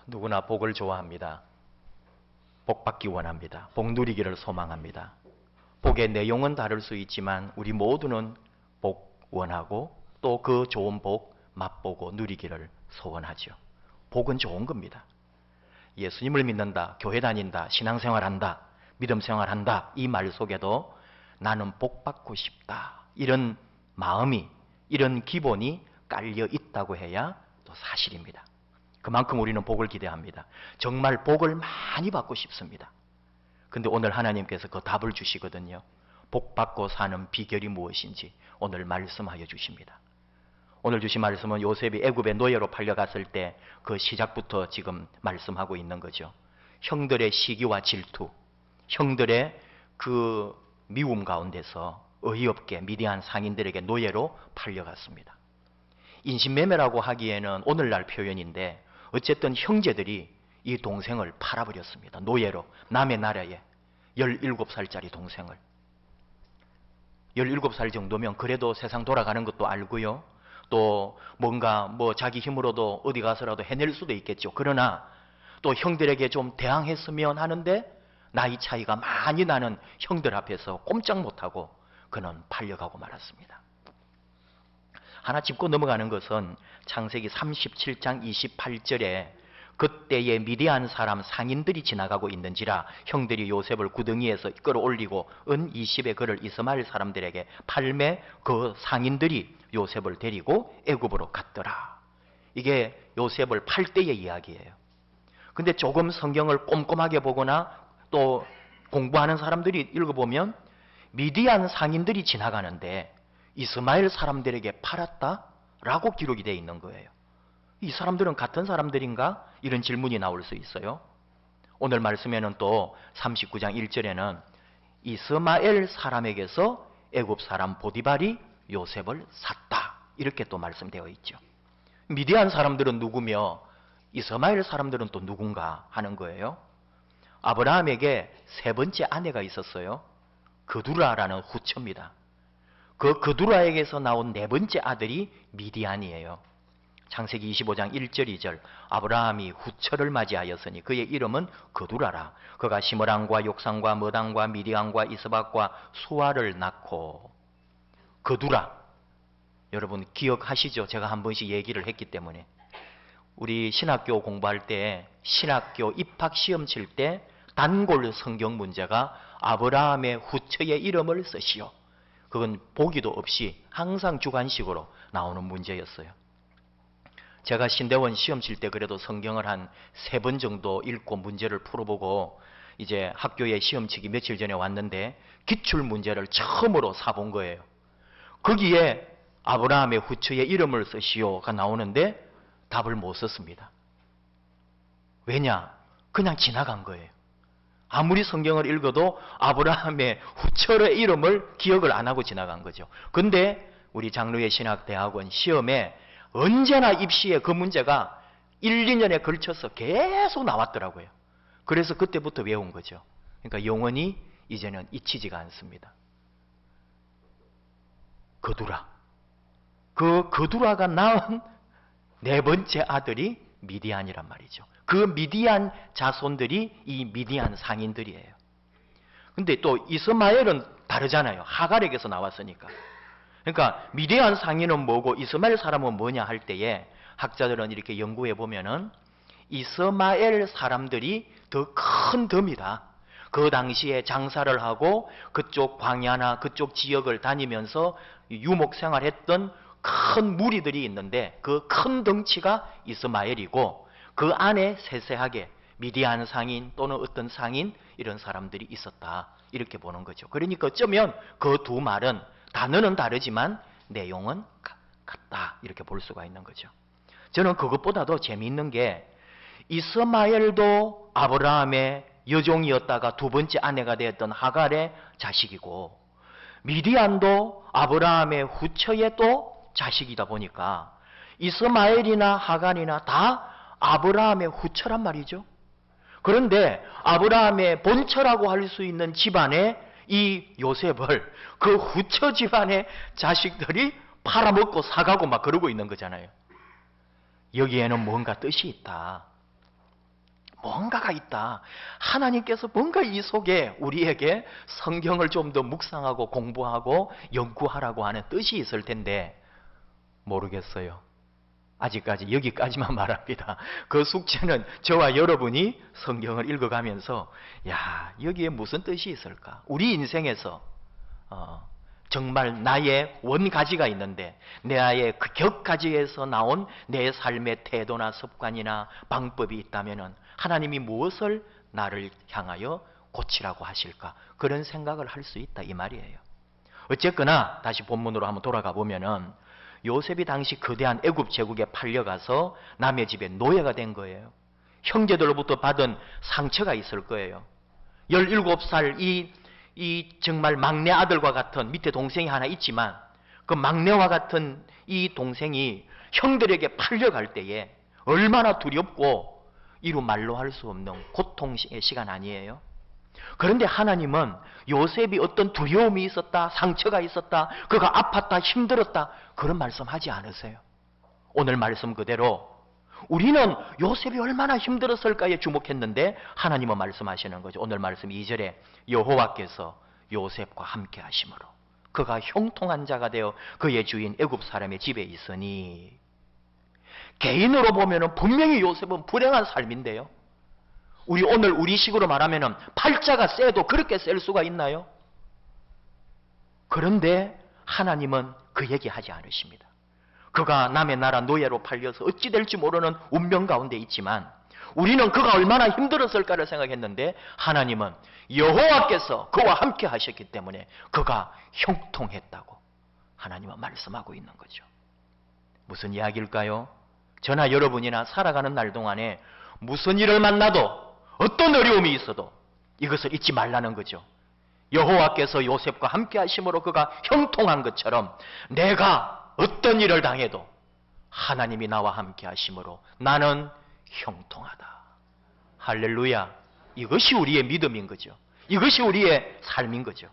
누구나 복을 좋아합니다. 복 받기 원합니다. 복 누리기를 소망합니다. 복의 내용은 다를 수 있지만 우리 모두는 복 원하고 또 그 좋은 복 맛보고 누리기를 소원하죠. 복은 좋은 겁니다. 예수님을 믿는다, 교회 다닌다, 신앙생활한다, 믿음생활한다 이 말 속에도 나는 복 받고 싶다 이런 마음이, 이런 기본이 깔려 있다고 해야 또 사실입니다. 그만큼 우리는 복을 기대합니다. 정말 복을 많이 받고 싶습니다. 근데 오늘 하나님께서 그 답을 주시거든요. 복 받고 사는 비결이 무엇인지 오늘 말씀하여 주십니다. 오늘 주신 말씀은 요셉이 애굽의 노예로 팔려갔을 때 그 시작부터 지금 말씀하고 있는 거죠. 형들의 시기와 질투, 형들의 그 미움 가운데서 어이없게 미디안 상인들에게 노예로 팔려갔습니다. 인신매매라고 하기에는 오늘날 표현인데 어쨌든 형제들이 이 동생을 팔아버렸습니다. 노예로 남의 나라에 17살짜리 동생을. 17살 정도면 그래도 세상 돌아가는 것도 알고요. 또 뭔가 자기 힘으로도 어디 가서라도 해낼 수도 있겠죠. 그러나 또 형들에게 좀 대항했으면 하는데 나이 차이가 많이 나는 형들 앞에서 꼼짝 못하고 그는 팔려가고 말았습니다. 하나 짚고 넘어가는 것은 창세기 37장 28절에 그때의 미디안 사람 상인들이 지나가고 있는지라 형들이 요셉을 구덩이에서 끌어올리고 은 20의 그를 이스마엘 사람들에게 팔매 그 상인들이 요셉을 데리고 애굽으로 갔더라. 이게 요셉을 팔 때의 이야기예요. 근데 조금 성경을 꼼꼼하게 보거나 또 공부하는 사람들이 읽어보면 미디안 상인들이 지나가는데 이스마엘 사람들에게 팔았다라고 기록이 되어 있는 거예요. 이 사람들은 같은 사람들인가? 이런 질문이 나올 수 있어요. 오늘 말씀에는 또 39장 1절에는 이스마엘 사람에게서 애굽 사람 보디발이 요셉을 샀다. 이렇게 또 말씀되어 있죠. 미디안 사람들은 누구며 이스마엘 사람들은 또 누군가 하는 거예요. 아브라함에게 세 번째 아내가 있었어요. 그두라라는 후처입니다. 그 그두라에게서 나온 네 번째 아들이 미디안이에요. 창세기 25장 1절 2절 아브라함이 후처를 맞이하였으니 그의 이름은 그두라라. 그가 시므랑과 욕상과 머당과 미디안과 이스박과 수아를 낳고. 그두라 여러분 기억하시죠? 제가 한 번씩 얘기를 했기 때문에 우리 신학교 공부할 때 신학교 입학시험 칠 때 단골 성경 문제가 아브라함의 후처의 이름을 쓰시오. 그건 보기도 없이 항상 주관식으로 나오는 문제였어요. 제가 신대원 시험 칠 때 그래도 성경을 한 3번 정도 읽고 문제를 풀어보고 이제 학교에 시험 치기 며칠 전에 왔는데 기출 문제를 처음으로 사본 거예요. 거기에 아브라함의 후처의 이름을 쓰시오가 나오는데 답을 못 썼습니다. 왜냐? 그냥 지나간 거예요. 아무리 성경을 읽어도 아브라함의 후처의 이름을 기억을 안 하고 지나간 거죠. 근데 우리 장로의 신학대학원 시험에 언제나 입시에 그 문제가 1, 2년에 걸쳐서 계속 나왔더라고요. 그래서 그때부터 외운 거죠. 그러니까 영원히 이제는 잊히지가 않습니다. 그두라. 그 그두라가 낳은 네 번째 아들이 미디안이란 말이죠. 그 미디안 자손들이 이 미디안 상인들이에요. 근데 또 이스마엘은 다르잖아요. 하갈에게서 나왔으니까. 그러니까 미디안 상인은 뭐고 이스마엘 사람은 뭐냐 할 때에 학자들은 이렇게 연구해 보면은 이스마엘 사람들이 더 큰 덤이다. 그 당시에 장사를 하고 그쪽 광야나 그쪽 지역을 다니면서 유목 생활했던 큰 무리들이 있는데 그 큰 덩치가 이스마엘이고 그 안에 세세하게 미디안 상인 또는 어떤 상인 이런 사람들이 있었다. 이렇게 보는 거죠. 그러니까 어쩌면 그 두 말은 단어는 다르지만 내용은 같다. 이렇게 볼 수가 있는 거죠. 저는 그것보다도 재미있는 게 이스마엘도 아브라함의 여종이었다가 두 번째 아내가 되었던 하갈의 자식이고 미디안도 아브라함의 후처의 또 자식이다 보니까 이스마엘이나 하갈이나 다 아브라함의 후처란 말이죠. 그런데 아브라함의 본처라고 할 수 있는 집안에 이 요셉을 그 후처 집안의 자식들이 팔아먹고 사가고 막 그러고 있는 거잖아요. 여기에는 뭔가 뜻이 있다. 뭔가가 있다. 하나님께서 뭔가 이 속에 우리에게 성경을 좀 더 묵상하고 공부하고 연구하라고 하는 뜻이 있을 텐데 모르겠어요. 아직까지 여기까지만 말합니다. 그 숙제는 저와 여러분이 성경을 읽어가면서 야, 여기에 무슨 뜻이 있을까? 우리 인생에서 정말 나의 원가지가 있는데 나의 그 격가지에서 나온 내 삶의 태도나 습관이나 방법이 있다면 하나님이 무엇을 나를 향하여 고치라고 하실까? 그런 생각을 할 수 있다 이 말이에요. 어쨌거나 다시 본문으로 한번 돌아가 보면은 요셉이 당시 거대한 애굽 제국에 팔려가서 남의 집에 노예가 된 거예요. 형제들로부터 받은 상처가 있을 거예요. 17살 이 정말 막내 아들과 같은 밑에 동생이 하나 있지만 그 막내와 같은 이 동생이 형들에게 팔려갈 때에 얼마나 두렵고 이루 말로 할 수 없는 고통의 시간 아니에요? 그런데 하나님은 요셉이 어떤 두려움이 있었다, 상처가 있었다, 그가 아팠다, 힘들었다 그런 말씀하지 않으세요. 오늘 말씀 그대로 우리는 요셉이 얼마나 힘들었을까에 주목했는데 하나님은 말씀하시는 거죠. 오늘 말씀 2절에 여호와께서 요셉과 함께 하심으로 그가 형통한 자가 되어 그의 주인 애굽 사람의 집에 있으니 개인으로 보면 분명히 요셉은 불행한 삶인데요. 오늘 우리식으로 말하면 팔자가 세도 그렇게 셀 수가 있나요? 그런데 하나님은 그 얘기하지 않으십니다. 그가 남의 나라 노예로 팔려서 어찌 될지 모르는 운명 가운데 있지만 우리는 그가 얼마나 힘들었을까를 생각했는데 하나님은 여호와께서 그와 함께 하셨기 때문에 그가 형통했다고 하나님은 말씀하고 있는 거죠. 무슨 이야기일까요? 저나 여러분이나 살아가는 날 동안에 무슨 일을 만나도 어떤 어려움이 있어도 이것을 잊지 말라는 거죠. 여호와께서 요셉과 함께 하심으로 그가 형통한 것처럼 내가 어떤 일을 당해도 하나님이 나와 함께 하심으로 나는 형통하다. 할렐루야. 이것이 우리의 믿음인 거죠. 이것이 우리의 삶인 거죠.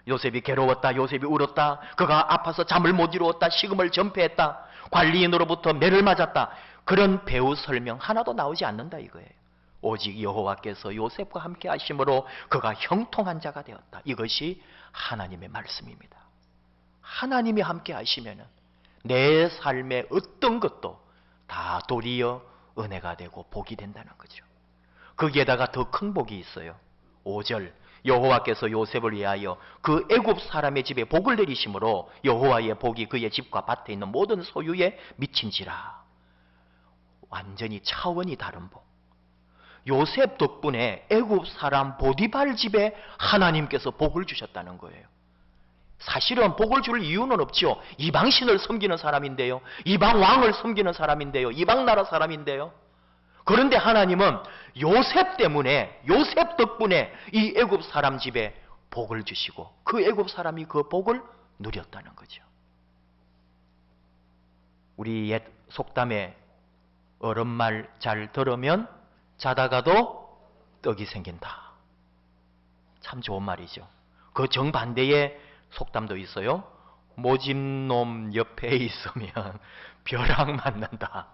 요셉이 괴로웠다. 요셉이 울었다. 그가 아파서 잠을 못 이루었다. 식음을 전폐했다. 관리인으로부터 매를 맞았다. 그런 배우 설명 하나도 나오지 않는다 이거예요. 오직 여호와께서 요셉과 함께 하심으로 그가 형통한 자가 되었다. 이것이 하나님의 말씀입니다. 하나님이 함께 하시면 내 삶의 어떤 것도 다 도리어 은혜가 되고 복이 된다는 거죠. 거기에다가 더 큰 복이 있어요. 5절 여호와께서 요셉을 위하여 그 애굽 사람의 집에 복을 내리심으로 여호와의 복이 그의 집과 밭에 있는 모든 소유에 미친지라. 완전히 차원이 다른 복. 요셉 덕분에 애굽 사람 보디발 집에 하나님께서 복을 주셨다는 거예요. 사실은 복을 줄 이유는 없죠. 이방신을 섬기는 사람인데요. 이방 왕을 섬기는 사람인데요. 이방 나라 사람인데요. 그런데 하나님은 요셉 때문에, 요셉 덕분에 이 애굽 사람 집에 복을 주시고 그 애굽 사람이 그 복을 누렸다는 거죠. 우리 옛 속담에 어른말 잘 들으면 자다가도 떡이 생긴다. 참 좋은 말이죠. 그 정반대의 속담도 있어요. 모집놈 옆에 있으면 벼락 맞는다.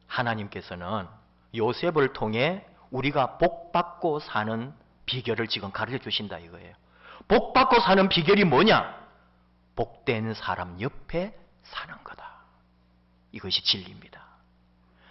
하나님께서는 요셉을 통해 우리가 복받고 사는 비결을 지금 가르쳐 주신다 이거예요. 복받고 사는 비결이 뭐냐? 복된 사람 옆에 사는 거다. 이것이 진리입니다.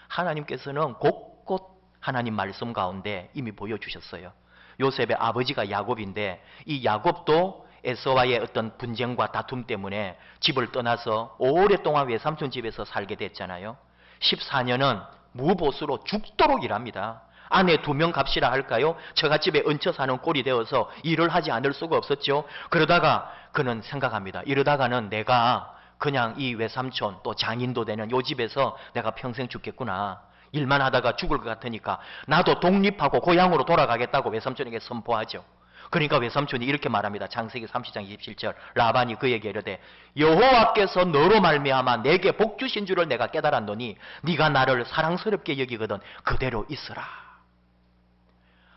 하나님께서는 곳곳 하나님 말씀 가운데 이미 보여주셨어요. 요셉의 아버지가 야곱인데 이 야곱도 에서와의 어떤 분쟁과 다툼 때문에 집을 떠나서 오랫동안 외삼촌 집에서 살게 됐잖아요. 14년은 무보수로 죽도록 일합니다. 아내 2명 값이라 할까요? 처갓집에 얹혀 사는 꼴이 되어서 일을 하지 않을 수가 없었죠. 그러다가 그는 생각합니다. 이러다가는 내가 그냥 이 외삼촌 또 장인도 되는 요 집에서 내가 평생 죽겠구나. 일만 하다가 죽을 것 같으니까 나도 독립하고 고향으로 돌아가겠다고 외삼촌에게 선포하죠. 그러니까 외삼촌이 이렇게 말합니다. 창세기 30장 27절 라반이 그에게 이르되 여호와께서 너로 말미암아 내게 복 주신 줄을 내가 깨달았노니 네가 나를 사랑스럽게 여기거든 그대로 있으라.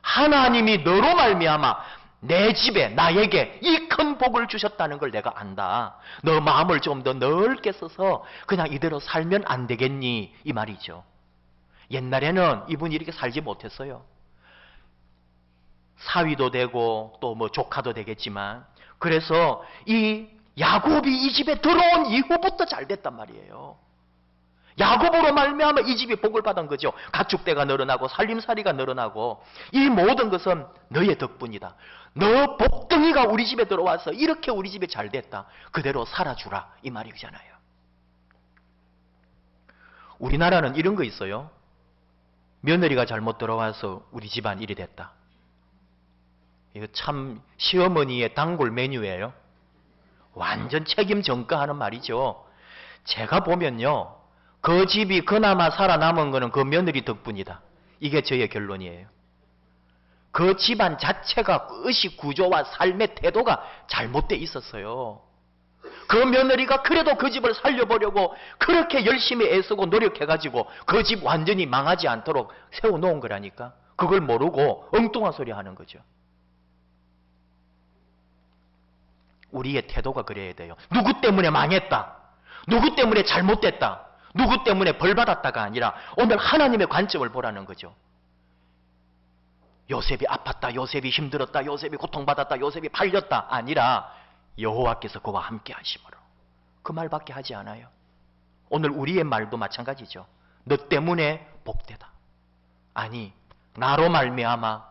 하나님이 너로 말미암아 내 집에 나에게 이 큰 복을 주셨다는 걸 내가 안다. 너 마음을 좀 더 넓게 써서 그냥 이대로 살면 안 되겠니? 이 말이죠. 옛날에는 이분이 이렇게 살지 못했어요. 사위도 되고 또 뭐 조카도 되겠지만, 그래서 이 야곱이 이 집에 들어온 이후부터 잘 됐단 말이에요. 야곱으로 말미암아 이 집이 복을 받은 거죠. 가축대가 늘어나고 살림살이가 늘어나고, 이 모든 것은 너의 덕분이다. 너 복덩이가 우리 집에 들어와서 이렇게 우리 집이 잘 됐다. 그대로 살아주라, 이 말이잖아요. 우리나라는 이런 거 있어요. 며느리가 잘못 들어와서 우리 집안 일이 됐다. 이거 참 시어머니의 단골 메뉴예요. 완전 책임 전가하는 말이죠. 제가 보면요, 그 집이 그나마 살아남은 거는 그 며느리 덕분이다. 이게 저의 결론이에요. 그 집안 자체가 의식 구조와 삶의 태도가 잘못돼 있었어요. 그 며느리가 그래도 그 집을 살려보려고 그렇게 열심히 애쓰고 노력해가지고 그 집 완전히 망하지 않도록 세워놓은 거라니까. 그걸 모르고 엉뚱한 소리 하는 거죠. 우리의 태도가 그래야 돼요. 누구 때문에 망했다, 누구 때문에 잘못됐다, 누구 때문에 벌받았다가 아니라 오늘 하나님의 관점을 보라는 거죠. 요셉이 아팠다, 요셉이 힘들었다, 요셉이 고통받았다, 요셉이 팔렸다 아니라 여호와께서 그와 함께 하심으로, 그 말밖에 하지 않아요. 오늘 우리의 말도 마찬가지죠. 너 때문에 복되다. 아니, 나로 말미암아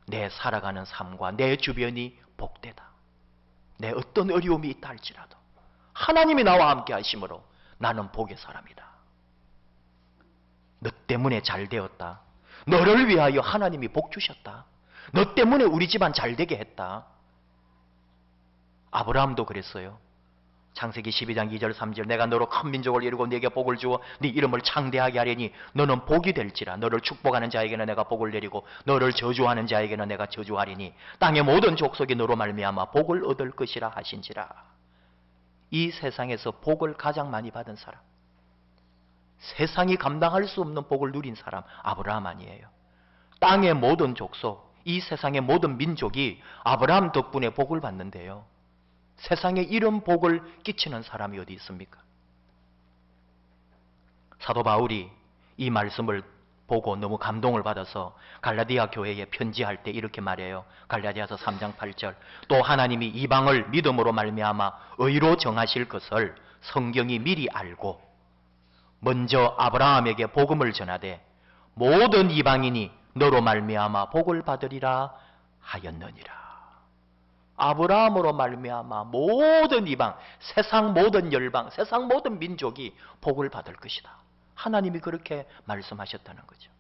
내 살아가는 삶과 내 주변이 복되다. 내 어떤 어려움이 있다 할지라도 하나님이 나와 함께 하심으로 나는 복의 사람이다. 너 때문에 잘 되었다. 너를 위하여 하나님이 복 주셨다. 너 때문에 우리 집안 잘 되게 했다. 아브라함도 그랬어요. 창세기 12장 2절 3절 내가 너로 큰 민족을 이루고 네게 복을 주어 네 이름을 창대하게 하려니 너는 복이 될지라. 너를 축복하는 자에게는 내가 복을 내리고 너를 저주하는 자에게는 내가 저주하리니 땅의 모든 족속이 너로 말미암아 복을 얻을 것이라 하신지라. 이 세상에서 복을 가장 많이 받은 사람, 세상이 감당할 수 없는 복을 누린 사람, 아브라함 아니에요. 땅의 모든 족속, 이 세상의 모든 민족이 아브라함 덕분에 복을 받는데요. 세상에 이런 복을 끼치는 사람이 어디 있습니까? 사도 바울이 이 말씀을 보고 너무 감동을 받아서 갈라디아 교회에 편지할 때 이렇게 말해요. 갈라디아서 3장 8절 또 하나님이 이방을 믿음으로 말미암아 의로 정하실 것을 성경이 미리 알고 먼저 아브라함에게 복음을 전하되 모든 이방인이 너로 말미암아 복을 받으리라 하였느니라. 아브라함으로 말미암아 모든 이방, 세상 모든 열방, 세상 모든 민족이 복을 받을 것이다. 하나님이 그렇게 말씀하셨다는 거죠.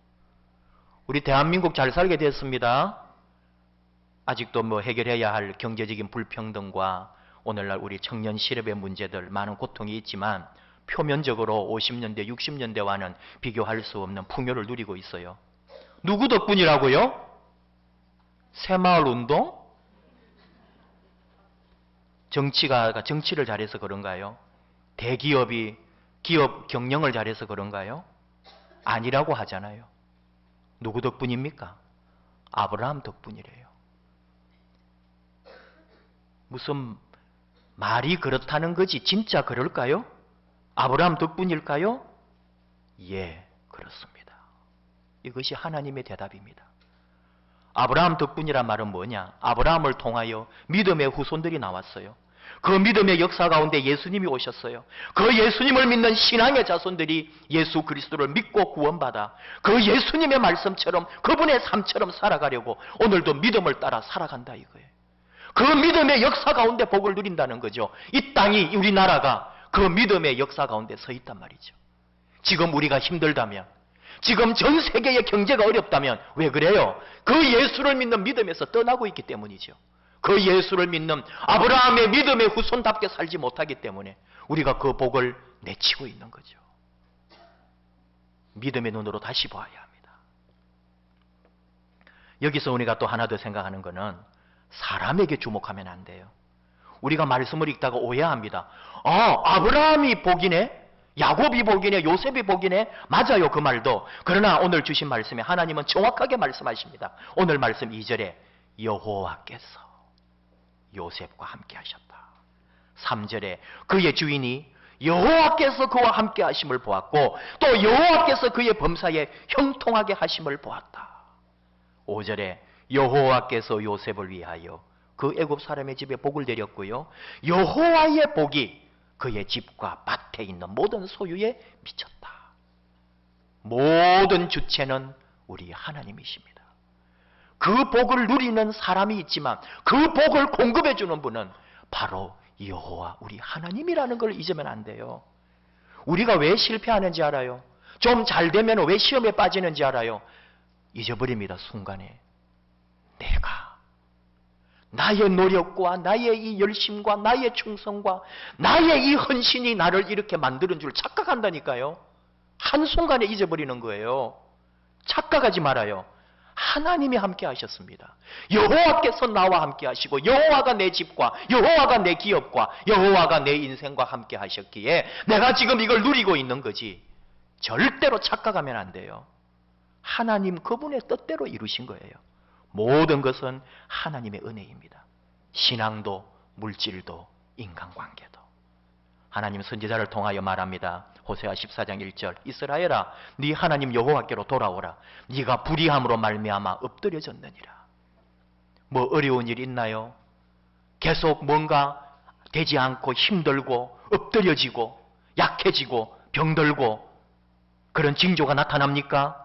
우리 대한민국 잘 살게 됐습니다. 아직도 뭐 해결해야 할 경제적인 불평등과 오늘날 우리 청년 실업의 문제들 많은 고통이 있지만 표면적으로 50년대, 60년대와는 비교할 수 없는 풍요를 누리고 있어요. 누구 덕분이라고요? 새마을운동? 정치를 잘해서 그런가요? 대기업이 기업 경영을 잘해서 그런가요? 아니라고 하잖아요. 누구 덕분입니까? 아브라함 덕분이래요. 무슨 말이 그렇다는 거지 진짜 그럴까요? 아브라함 덕분일까요? 예, 그렇습니다. 이것이 하나님의 대답입니다. 아브라함 덕분이란 말은 뭐냐? 아브라함을 통하여 믿음의 후손들이 나왔어요. 그 믿음의 역사 가운데 예수님이 오셨어요. 그 예수님을 믿는 신앙의 자손들이 예수 그리스도를 믿고 구원받아 그 예수님의 말씀처럼 그분의 삶처럼 살아가려고 오늘도 믿음을 따라 살아간다 이거예요. 그 믿음의 역사 가운데 복을 누린다는 거죠. 이 땅이, 우리나라가 그 믿음의 역사 가운데 서 있단 말이죠. 지금 우리가 힘들다면, 지금 전 세계의 경제가 어렵다면 왜 그래요? 그 예수를 믿는 믿음에서 떠나고 있기 때문이죠. 그 예수를 믿는 아브라함의 믿음의 후손답게 살지 못하기 때문에 우리가 그 복을 내치고 있는 거죠. 믿음의 눈으로 다시 보아야 합니다. 여기서 우리가 또 하나 더 생각하는 것은 사람에게 주목하면 안 돼요. 우리가 말씀을 읽다가 오해합니다. 아브라함이 복이네? 야곱이 복이네, 요셉이 복이네. 맞아요, 그 말도. 그러나 오늘 주신 말씀에 하나님은 정확하게 말씀하십니다. 오늘 말씀 2절에 여호와께서 요셉과 함께 하셨다. 3절에 그의 주인이 여호와께서 그와 함께 하심을 보았고 또 여호와께서 그의 범사에 형통하게 하심을 보았다. 5절에 여호와께서 요셉을 위하여 그 애굽 사람의 집에 복을 내렸고요, 여호와의 복이 그의 집과 밭에 있는 모든 소유에 미쳤다. 모든 주체는 우리 하나님이십니다. 그 복을 누리는 사람이 있지만 그 복을 공급해 주는 분은 바로 여호와 우리 하나님이라는 걸 잊으면 안 돼요. 우리가 왜 실패하는지 알아요? 좀 잘 되면 왜 시험에 빠지는지 알아요? 잊어버립니다. 순간에 내가 나의 노력과 나의 이 열심과 나의 충성과 나의 이 헌신이 나를 이렇게 만드는 줄 착각한다니까요. 한순간에 잊어버리는 거예요. 착각하지 말아요. 하나님이 함께 하셨습니다. 여호와께서 나와 함께 하시고 여호와가 내 집과 여호와가 내 기업과 여호와가 내 인생과 함께 하셨기에 내가 지금 이걸 누리고 있는 거지. 절대로 착각하면 안 돼요. 하나님 그분의 뜻대로 이루신 거예요. 모든 것은 하나님의 은혜입니다. 신앙도 물질도 인간관계도. 하나님 선지자를 통하여 말합니다. 호세아 14장 1절 이스라엘아 네 하나님 여호와께로 돌아오라. 네가 불의함으로 말미암아 엎드려졌느니라. 뭐 어려운 일 있나요? 계속 뭔가 되지 않고 힘들고 엎드려지고 약해지고 병들고 그런 징조가 나타납니까?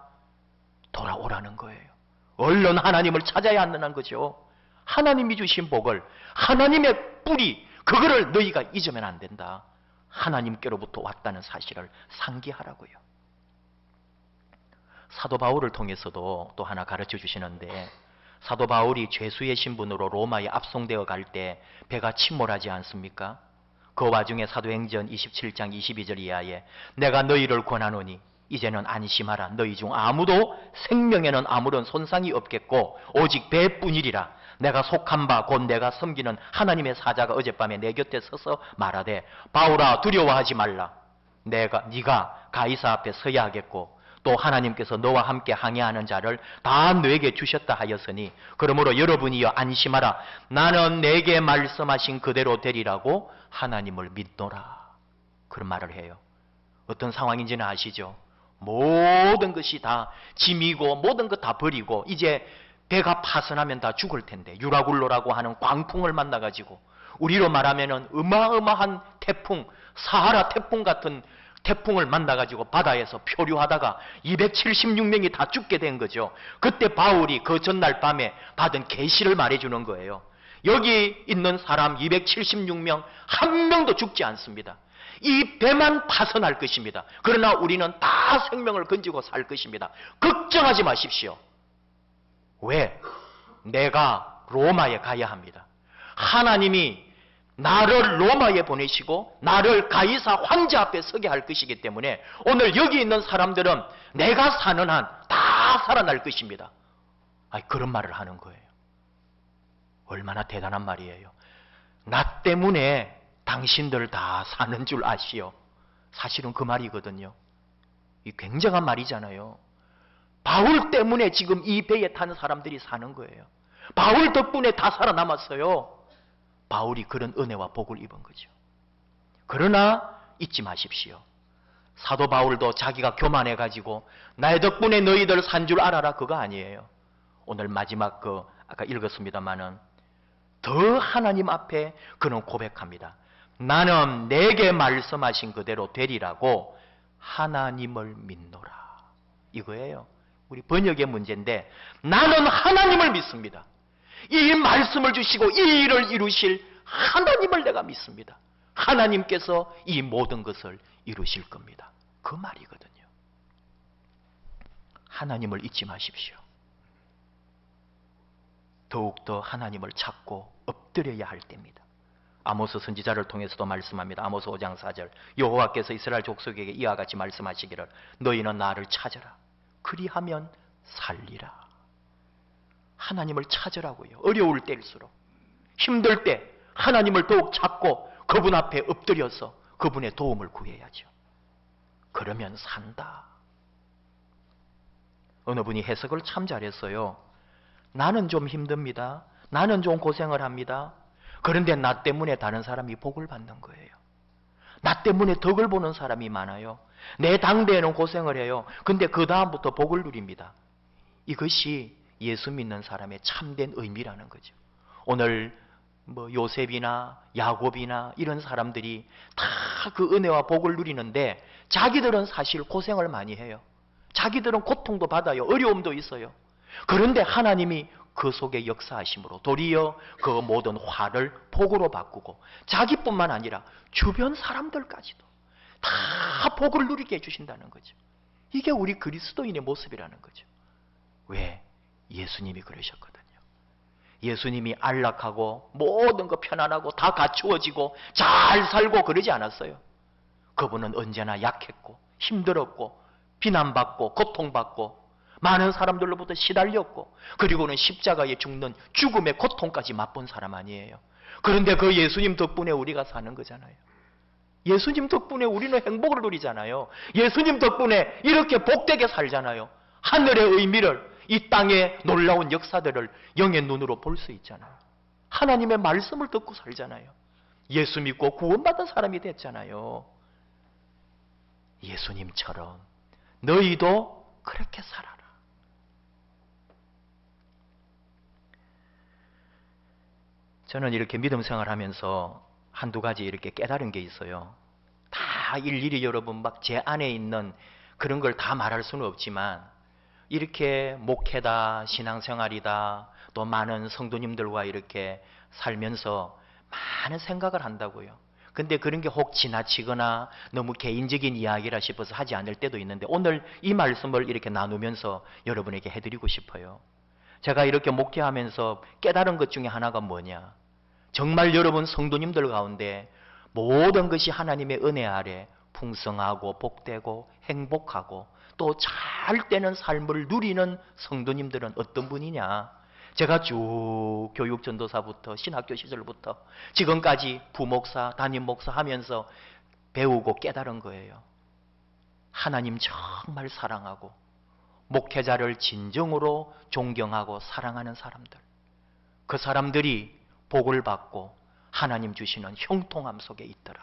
돌아오라는 거예요. 얼른 하나님을 찾아야 한다는 거죠. 하나님이 주신 복을 하나님의 뿌리 그거를 너희가 잊으면 안 된다. 하나님께로부터 왔다는 사실을 상기하라고요. 사도 바울을 통해서도 또 하나 가르쳐 주시는데 사도 바울이 죄수의 신분으로 로마에 압송되어 갈 때 배가 침몰하지 않습니까? 그 와중에 사도행전 27장 22절 이하에 내가 너희를 권하노니 이제는 안심하라. 너희 중 아무도 생명에는 아무런 손상이 없겠고 오직 배뿐이리라. 내가 속한 바 곧 내가 섬기는 하나님의 사자가 어젯밤에 내 곁에 서서 말하되 바울아 두려워하지 말라. 네가 가이사 앞에 서야 하겠고 또 하나님께서 너와 함께 항해하는 자를 다 너에게 주셨다 하였으니 그러므로 여러분이여 안심하라. 나는 내게 말씀하신 그대로 되리라고 하나님을 믿노라. 그런 말을 해요. 어떤 상황인지는 아시죠? 모든 것이 다 짐이고 모든 것 다 버리고 이제 배가 파선하면 다 죽을 텐데 유라굴로라고 하는 광풍을 만나가지고 우리로 말하면 어마어마한 태풍, 사하라 태풍 같은 태풍을 만나가지고 바다에서 표류하다가 276명이 다 죽게 된 거죠. 그때 바울이 그 전날 밤에 받은 계시를 말해주는 거예요. 여기 있는 사람 276명 한 명도 죽지 않습니다. 이 배만 파선할 것입니다. 그러나 우리는 다 생명을 건지고 살 것입니다. 걱정하지 마십시오. 왜? 내가 로마에 가야 합니다. 하나님이 나를 로마에 보내시고 나를 가이사 황제 앞에 서게 할 것이기 때문에 오늘 여기 있는 사람들은 내가 사는 한 다 살아날 것입니다. 그런 말을 하는 거예요. 얼마나 대단한 말이에요. 나 때문에 당신들 다 사는 줄 아시오. 사실은 그 말이거든요. 이 굉장한 말이잖아요. 바울 때문에 지금 이 배에 타는 사람들이 사는 거예요. 바울 덕분에 다 살아남았어요. 바울이 그런 은혜와 복을 입은 거죠. 그러나 잊지 마십시오. 사도 바울도 자기가 교만해가지고 나의 덕분에 너희들 산 줄 알아라 그거 아니에요. 오늘 마지막 아까 읽었습니다마는 더 하나님 앞에 그는 고백합니다. 나는 내게 말씀하신 그대로 되리라고 하나님을 믿노라. 이거예요. 우리 번역의 문제인데 나는 하나님을 믿습니다. 이 말씀을 주시고 이 일을 이루실 하나님을 내가 믿습니다. 하나님께서 이 모든 것을 이루실 겁니다. 그 말이거든요. 하나님을 잊지 마십시오. 더욱더 하나님을 찾고 엎드려야 할 때입니다. 아모스 선지자를 통해서도 말씀합니다. 아모스 5장 4절 여호와께서 이스라엘 족속에게 이와 같이 말씀하시기를 너희는 나를 찾아라. 그리하면 살리라. 하나님을 찾으라고요. 어려울 때일수록 힘들 때 하나님을 더욱 찾고 그분 앞에 엎드려서 그분의 도움을 구해야죠. 그러면 산다. 어느 분이 해석을 참 잘했어요. 나는 좀 힘듭니다. 나는 좀 고생을 합니다. 그런데 나 때문에 다른 사람이 복을 받는 거예요. 나 때문에 덕을 보는 사람이 많아요. 내 당대에는 고생을 해요. 근데 그 다음부터 복을 누립니다. 이것이 예수 믿는 사람의 참된 의미라는 거죠. 오늘 요셉이나 야곱이나 이런 사람들이 다 그 은혜와 복을 누리는데 자기들은 사실 고생을 많이 해요. 자기들은 고통도 받아요. 어려움도 있어요. 그런데 하나님이 그 속에 역사하심으로 도리어 그 모든 화를 복으로 바꾸고 자기뿐만 아니라 주변 사람들까지도 다 복을 누리게 해주신다는 거죠. 이게 우리 그리스도인의 모습이라는 거죠. 왜? 예수님이 그러셨거든요. 예수님이 안락하고 모든 거 편안하고 다 갖추어지고 잘 살고 그러지 않았어요. 그분은 언제나 약했고 힘들었고 비난받고 고통받고 많은 사람들로부터 시달렸고 그리고는 십자가에 죽는 죽음의 고통까지 맛본 사람 아니에요. 그런데 그 예수님 덕분에 우리가 사는 거잖아요. 예수님 덕분에 우리는 행복을 누리잖아요. 예수님 덕분에 이렇게 복되게 살잖아요. 하늘의 의미를, 이 땅의 놀라운 역사들을 영의 눈으로 볼 수 있잖아요. 하나님의 말씀을 듣고 살잖아요. 예수 믿고 구원받은 사람이 됐잖아요. 예수님처럼 너희도 그렇게 살아라. 저는 이렇게 믿음 생활하면서 한두 가지 이렇게 깨달은 게 있어요. 다 일일이 여러분 막 제 안에 있는 그런 걸 다 말할 수는 없지만 이렇게 목회다, 신앙생활이다, 또 많은 성도님들과 이렇게 살면서 많은 생각을 한다고요. 근데 그런 게 혹 지나치거나 너무 개인적인 이야기라 싶어서 하지 않을 때도 있는데 오늘 이 말씀을 이렇게 나누면서 여러분에게 해드리고 싶어요. 제가 이렇게 목회하면서 깨달은 것 중에 하나가 뭐냐? 정말 여러분 성도님들 가운데 모든 것이 하나님의 은혜 아래 풍성하고 복되고 행복하고 또 잘 되는 삶을 누리는 성도님들은 어떤 분이냐? 제가 쭉 교육전도사부터 신학교 시절부터 지금까지 부목사, 담임목사 하면서 배우고 깨달은 거예요. 하나님 정말 사랑하고 목회자를 진정으로 존경하고 사랑하는 사람들. 그 사람들이 복을 받고 하나님 주시는 형통함 속에 있더라.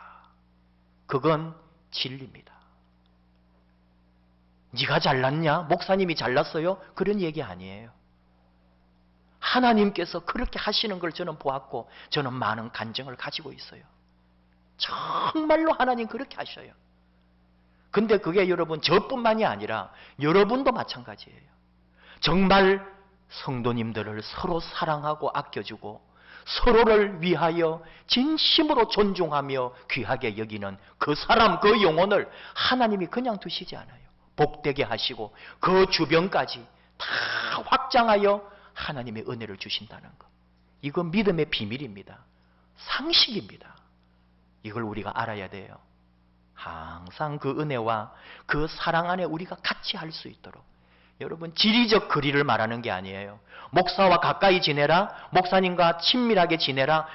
그건 진리입니다. 네가 잘났냐? 목사님이 잘났어요? 그런 얘기 아니에요. 하나님께서 그렇게 하시는 걸 저는 보았고 저는 많은 간증을 가지고 있어요. 정말로 하나님 그렇게 하셔요. 근데 그게 여러분 저뿐만이 아니라 여러분도 마찬가지예요. 정말 성도님들을 서로 사랑하고 아껴주고 서로를 위하여 진심으로 존중하며 귀하게 여기는 그 사람, 그 영혼을 하나님이 그냥 두시지 않아요. 복되게 하시고 그 주변까지 다 확장하여 하나님의 은혜를 주신다는 것. 이건 믿음의 비밀입니다. 상식입니다. 이걸 우리가 알아야 돼요. 항상 그 은혜와 그 사랑 안에 우리가 같이 할 수 있도록. 여러분 지리적 거리를 말하는 게 아니에요. 목사와 가까이 지내라, 목사님과 친밀하게 지내라,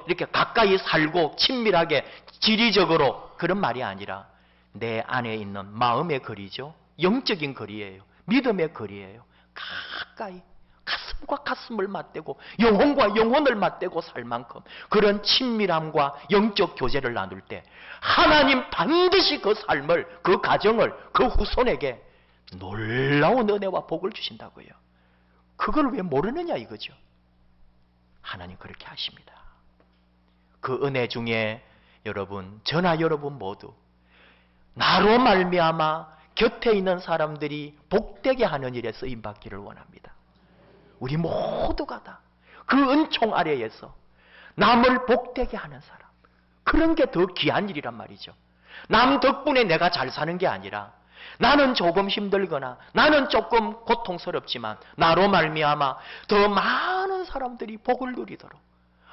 이렇게 가까이 살고 친밀하게 지리적으로 그런 말이 아니라 내 안에 있는 마음의 거리죠. 영적인 거리예요. 믿음의 거리예요. 가까이 가슴과 가슴을 맞대고 영혼과 영혼을 맞대고 살 만큼 그런 친밀함과 영적 교제를 나눌 때 하나님 반드시 그 삶을, 그 가정을, 그 후손에게 놀라운 은혜와 복을 주신다고요. 그걸 왜 모르느냐 이거죠. 하나님 그렇게 하십니다. 그 은혜 중에 여러분, 저나 여러분 모두 나로 말미암아 곁에 있는 사람들이 복되게 하는 일에 쓰임받기를 원합니다. 우리 모두가 다 그 은총 아래에서 남을 복되게 하는 사람, 그런 게 더 귀한 일이란 말이죠. 남 덕분에 내가 잘 사는 게 아니라 나는 조금 힘들거나 나는 조금 고통스럽지만 나로 말미암아 더 많은 사람들이 복을 누리도록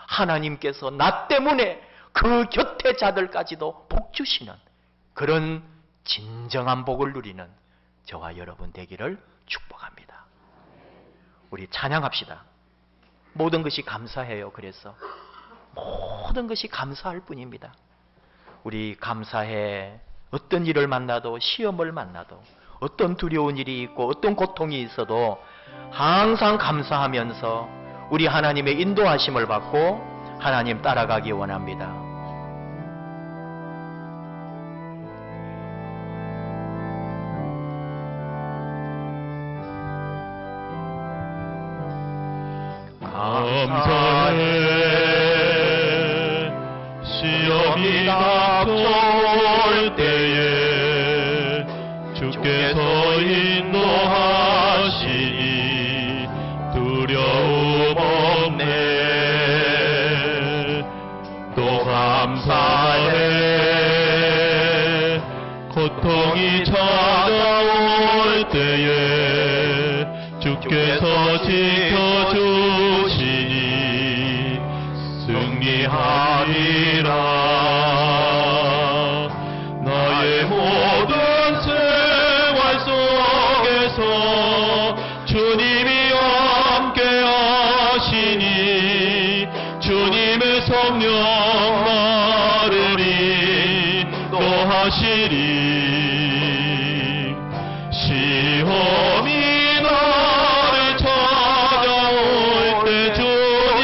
하나님께서 나 때문에 그 곁에 자들까지도 복 주시는 그런 진정한 복을 누리는 저와 여러분 되기를 축복합니다. 우리 찬양합시다. 모든 것이 감사해요. 그래서 모든 것이 감사할 뿐입니다. 우리 감사해. 어떤 일을 만나도, 시험을 만나도, 어떤 두려운 일이 있고 어떤 고통이 있어도 항상 감사하면서 우리 하나님의 인도하심을 받고 하나님 따라가기 원합니다. 감사해. 시험이 닥쳐올 때에 주께서 인도하시니 두려움 없네. 또 감사해. 고통이 찾아올 때에 주께서 지켜주시니 승리하리라. 나의 모든 생활 속에서 주님이 함께 하시니 주님의 성령 나를 인도하시리. 시험이 나를 찾아올 때 주님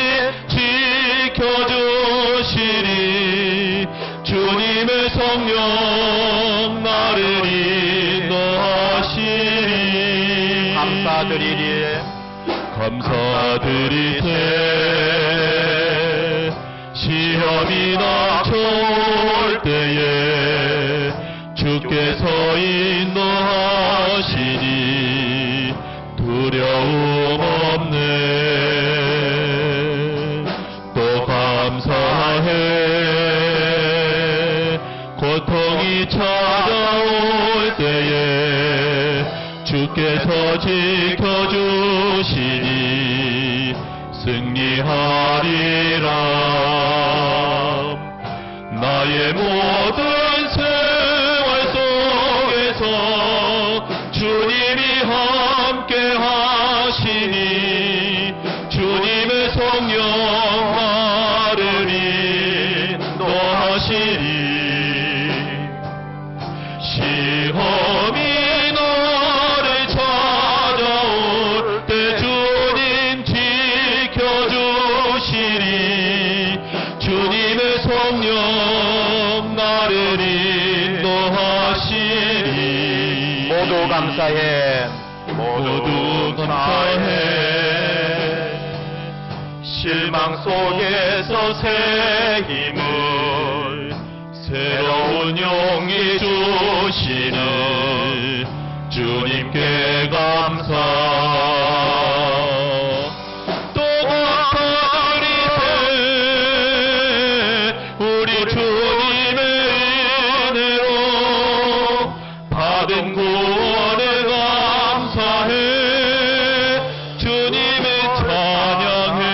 지켜주시리. 주님의 성령 나를 인도하시리. 감사드리리. 감사드리세. 시험이 닥쳐올 때에 주께서 인도하시니 두려움 없네. 또 감사해. 고통이 찾아올 때에 주께서 지켜주시니 승리하리라. 나의 모든 생활 속에서 주님이 함께 하시니 주님의 성령 나를 인도하시니. 시험이 나를 찾아올 때 주님 지켜주시니 주님의 성령 나를 인도하시니. 모두 감사해. 모두 감사해. 실망 속에서 새 힘을 새로운 용기 주시는 주님께 감사. 또 감사드리세. 우리 주님의 은혜로 받은 구원에 감사해. 주님의 찬양해.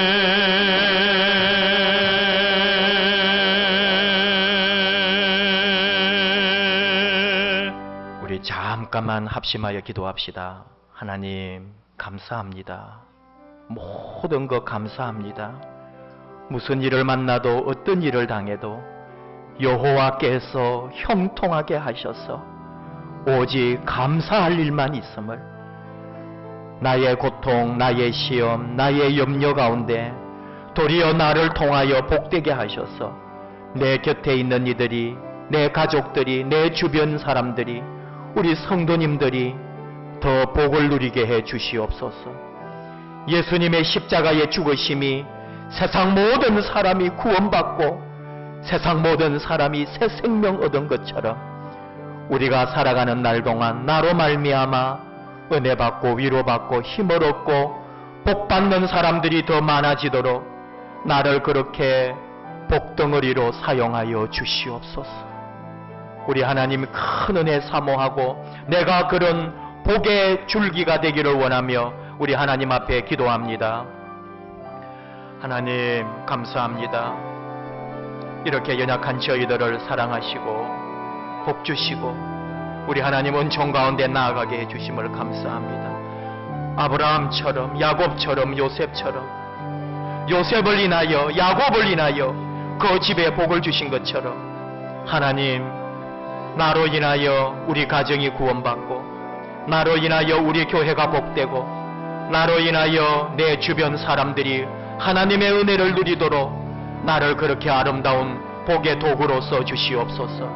우리 잠깐만 합심하여 기도합시다. 하나님 감사합니다. 모든 것 감사합니다. 무슨 일을 만나도 어떤 일을 당해도 여호와께서 형통하게 하셔서 오직 감사할 일만 있음을, 나의 고통, 나의 시험, 나의 염려 가운데 도리어 나를 통하여 복되게 하셔서 내 곁에 있는 이들이, 내 가족들이, 내 주변 사람들이, 우리 성도님들이 더 복을 누리게 해 주시옵소서. 예수님의 십자가의 죽으심이 세상 모든 사람이 구원받고 세상 모든 사람이 새 생명 얻은 것처럼 우리가 살아가는 날 동안 나로 말미암아 은혜 받고 위로받고 힘을 얻고 복받는 사람들이 더 많아지도록 나를 그렇게 복덩어리로 사용하여 주시옵소서. 우리 하나님 큰 은혜 사모하고 내가 그런 복의 줄기가 되기를 원하며 우리 하나님 앞에 기도합니다. 하나님 감사합니다. 이렇게 연약한 저희들을 사랑하시고 복 주시고 우리 하나님 은총 가운데 나아가게 해주심을 감사합니다. 아브라함처럼, 야곱처럼, 요셉처럼, 요셉을 인하여, 야곱을 인하여 그 집에 복을 주신 것처럼 하나님, 나로 인하여 우리 가정이 구원받고 나로 인하여 우리 교회가 복되고 나로 인하여 내 주변 사람들이 하나님의 은혜를 누리도록 나를 그렇게 아름다운 복의 도구로 써 주시옵소서.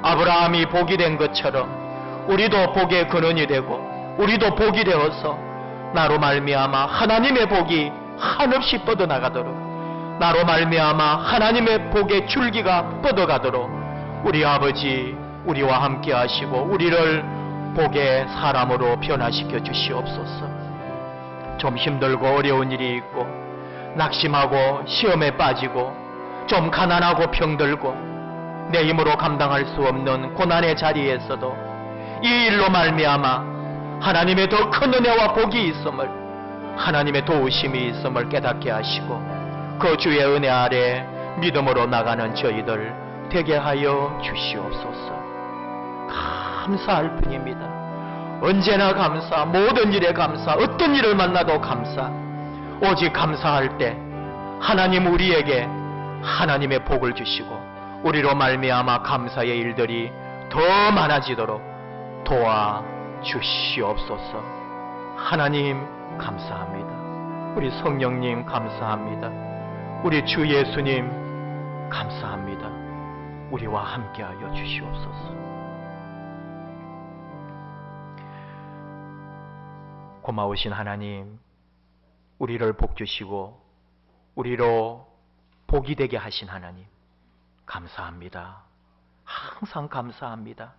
아브라함이 복이 된 것처럼 우리도 복의 근원이 되고 우리도 복이 되어서 나로 말미암아 하나님의 복이 한없이 뻗어나가도록, 나로 말미암아 하나님의 복의 줄기가 뻗어가도록 우리 아버지 우리와 함께 하시고 우리를 복의 사람으로 변화시켜 주시옵소서. 좀 힘들고 어려운 일이 있고 낙심하고 시험에 빠지고 좀 가난하고 병들고 내 힘으로 감당할 수 없는 고난의 자리에서도 이 일로 말미암아 하나님의 더 큰 은혜와 복이 있음을, 하나님의 도우심이 있음을 깨닫게 하시고 그 주의 은혜 아래 믿음으로 나가는 저희들 되게 하여 주시옵소서. 감사할 뿐입니다. 언제나 감사, 모든 일에 감사, 어떤 일을 만나도 감사. 오직 감사할 때 하나님 우리에게 하나님의 복을 주시고 우리로 말미암아 감사의 일들이 더 많아지도록 도와 주시옵소서. 하나님 감사합니다. 우리 성령님 감사합니다. 우리 주 예수님 감사합니다. 우리와 함께하여 주시옵소서. 고마우신 하나님, 우리를 복 주시고 우리로 복이 되게 하신 하나님 감사합니다. 항상 감사합니다.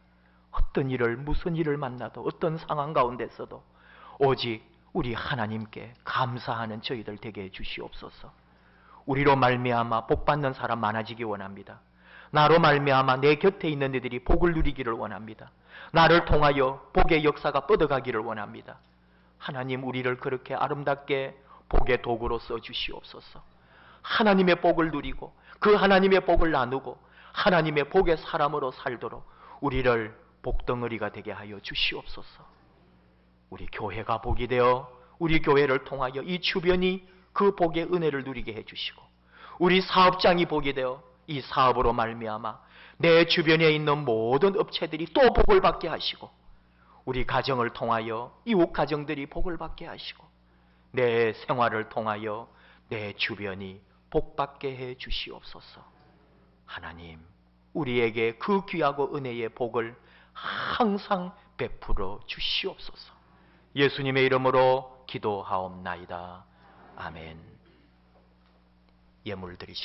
어떤 일을, 무슨 일을 만나도 어떤 상황 가운데서도 오직 우리 하나님께 감사하는 저희들 되게 해주시옵소서. 우리로 말미암아 복받는 사람 많아지기 원합니다. 나로 말미암아 내 곁에 있는 이들이 복을 누리기를 원합니다. 나를 통하여 복의 역사가 뻗어가기를 원합니다. 하나님 우리를 그렇게 아름답게 복의 도구로 써주시옵소서. 하나님의 복을 누리고 그 하나님의 복을 나누고 하나님의 복의 사람으로 살도록 우리를 복덩어리가 되게 하여 주시옵소서. 우리 교회가 복이 되어 우리 교회를 통하여 이 주변이 그 복의 은혜를 누리게 해주시고 우리 사업장이 복이 되어 이 사업으로 말미암아 내 주변에 있는 모든 업체들이 또 복을 받게 하시고 우리 가정을 통하여 이웃 가정들이 복을 받게 하시고 내 생활을 통하여 내 주변이 복받게 해 주시옵소서. 하나님 우리에게 그 귀하고 은혜의 복을 항상 베풀어 주시옵소서. 예수님의 이름으로 기도하옵나이다. 아멘. 예물 드리시옵소서.